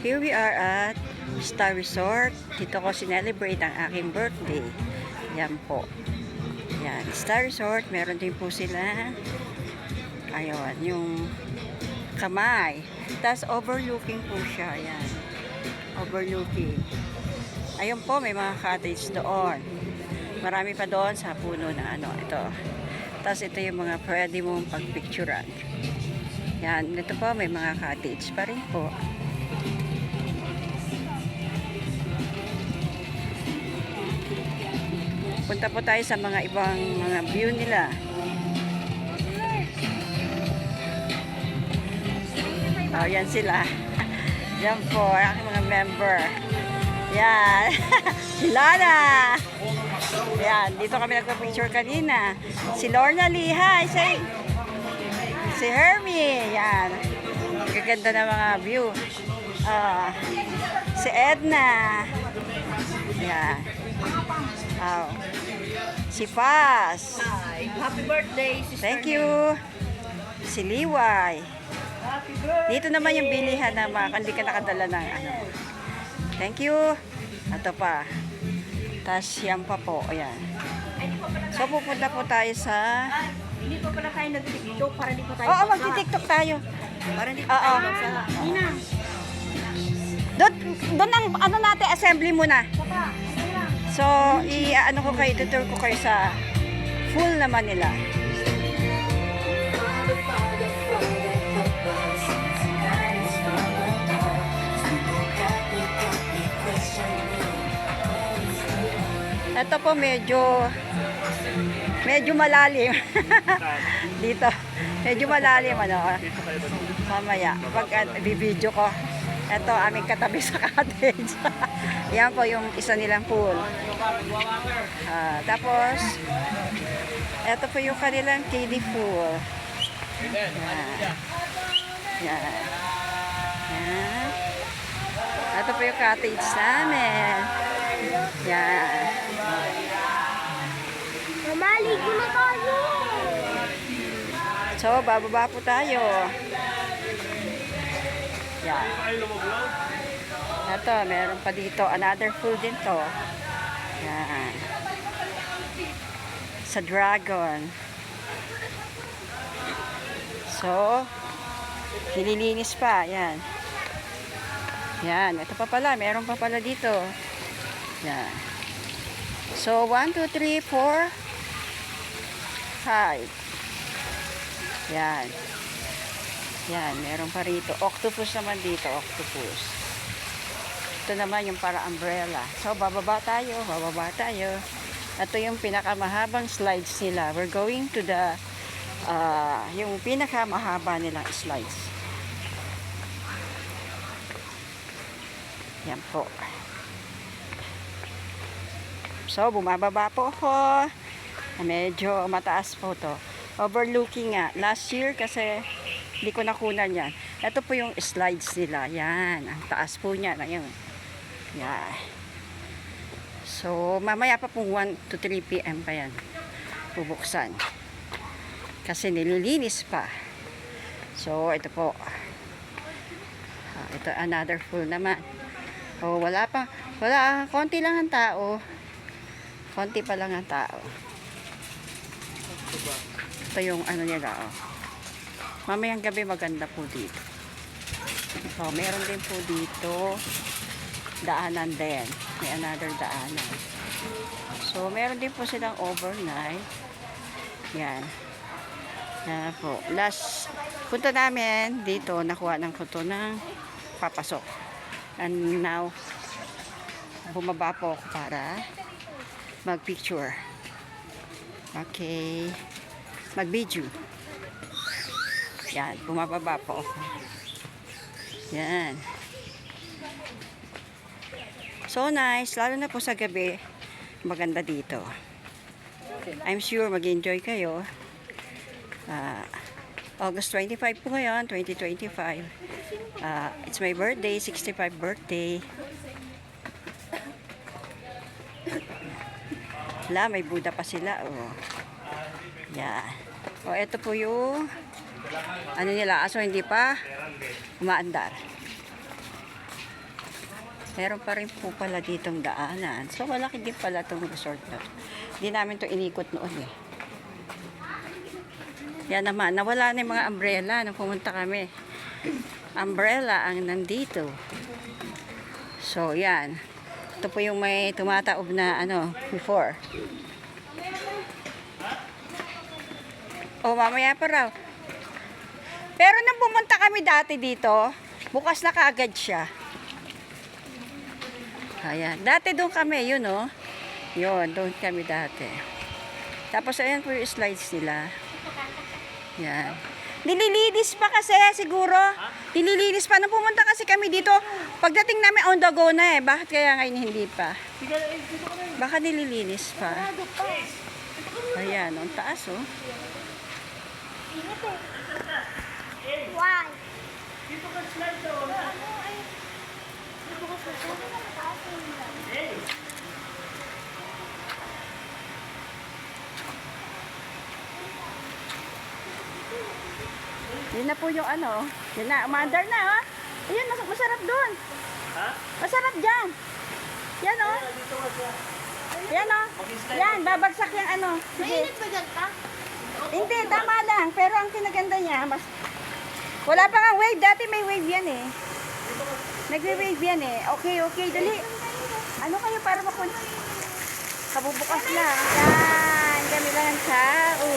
Here we are at Star Resort. Dito ko sinelebrate ang aking birthday. Yan po. Yan, Star Resort. Meron din po sila. Ayun, yung kamay. Tapos overlooking po siya. Yan. Overlooking. Ayun po, may mga cottage doon. Marami pa doon sa puno na ano. Ito. Tapos ito yung mga pwede mong pagpicturean. Yan, ito po, may mga cottage pa rin po. Punta po tayo sa mga ibang mga view nila. Oh, yan sila. Yan po, aking mga member. Yan. Sila na. Yan, dito kami nagpa-picture kanina. Si Lorna Lee, hi. Si Hermie. Yan. Gaganda na mga view. Si Edna. Yan. Oh. Si Paz. Happy birthday, sister. Thank you. Si Liway. Happy birthday. Dito naman yung bilihan na hindi ka nakadala ng ano. Thank you. Ito pa. Tapos yan pa po. Ayan. So pupunta po tayo sa... Hindi pa pala tayo nag-tiktok para di pa tayo Oo, mag-tiktok tayo. Para di pa tayo sa... Nina. Doon ang ano natin, assembly muna. So, ano ko kayo, tutur ko kayo sa full na Manila. Ito po medyo malalim. Dito. Medyo malalim ano. Mamaya pag bibidyo ko. Ito aming katabi sa cottage. Yan po yung isa nilang pool. Tapos ito po yung kanilang kiddie pool. Yan. Yan. Ito po yung cottage namin. Yan. Mamaligo na tayo. So, bababa po tayo. Yan. Ito, meron pa dito. Another pool din to. Yan. Sa Dragon. So, nililinis pa. Yan. Yan. Ito pa pala. Meron pa pala dito. Yan. So, 1, 2, 3, 4, 5. Yan. Yan. Meron pa rito. Octopus naman dito. Octopus. Ito naman yung para umbrella. So, bababa tayo. Bababa tayo. Ito yung pinakamahabang slides nila. We're going to the yung pinakamahaba nilang slides. Yan po. So, bumababa po ako. Medyo mataas po to. Overlooking nga. Last year kasi hindi ko nakunan yan. Ito po yung slides nila. Yan. Ang taas po niya. Ayun. Yan. So, mamaya pa pong 1 to 3 p.m. pa yan. Bubuksan. Kasi nililinis pa. So, ito po. Ito another pool naman. Oh, wala pa. Wala. Konti lang ang tao. Konti pa lang ang tao. Ito yung ano nila, oh. Mamayang gabi maganda po dito. So, meron din po dito daanan din. May another daanan. So, meron din po silang overnight. Yan. Yan po. Last punta namin dito, nakuha ng kuto ng papasok. And now, bumaba po ako para mag-picture. Okay. Mag-video. Yan. Bumababa po ako. Yan. So nice. Lalo na po sa gabi. Maganda dito. I'm sure mag-enjoy kayo. August 25 po ngayon. 2025. It's my birthday. 65th birthday. Wala, may Buddha pa sila. Oh. Yeah. O, ito po yung ano nila. Aso hindi pa umaandar. Meron pa rin po pala ditong daanan. So, malaki din pala itong resort na. Hindi namin to inikot noon eh. Yan naman, nawala na yung mga umbrella nung pumunta kami. Umbrella ang nandito. So, yan. Ito po yung may tumataob na ano, before. Oh, mamaya pa raw. Pero nang pumunta kami dati dito, bukas na kaagad siya. Ayan. Dati doon kami, yun oh. Yun, doon kami dati. Tapos ayan po yung slides nila. Yan. Nililinis pa kasi siguro. Nililinis pa. Nung pumunta kasi kami dito, pagdating namin on the go na eh. Bakit kaya ngayon hindi pa? Baka nililinis pa. Ayan, ang taas oh. Why? Yun na po yung ano. Yun na, umandar na oh. Ayun, masarap doon. Ha? Masarap dyan. Yan oh. Yan oh. Yan, babagsak yung ano. Sige. Mainit ba dyan ka? Hindi, tama lang. Pero ang kinaganda niya, mas... Wala pa nga wave. Dati may wave yan eh. Nagwe-wave yan eh. Okay, okay. Dali. Ano kayo para makon... Kabubukas lang. Yan. Kami lang ang tao.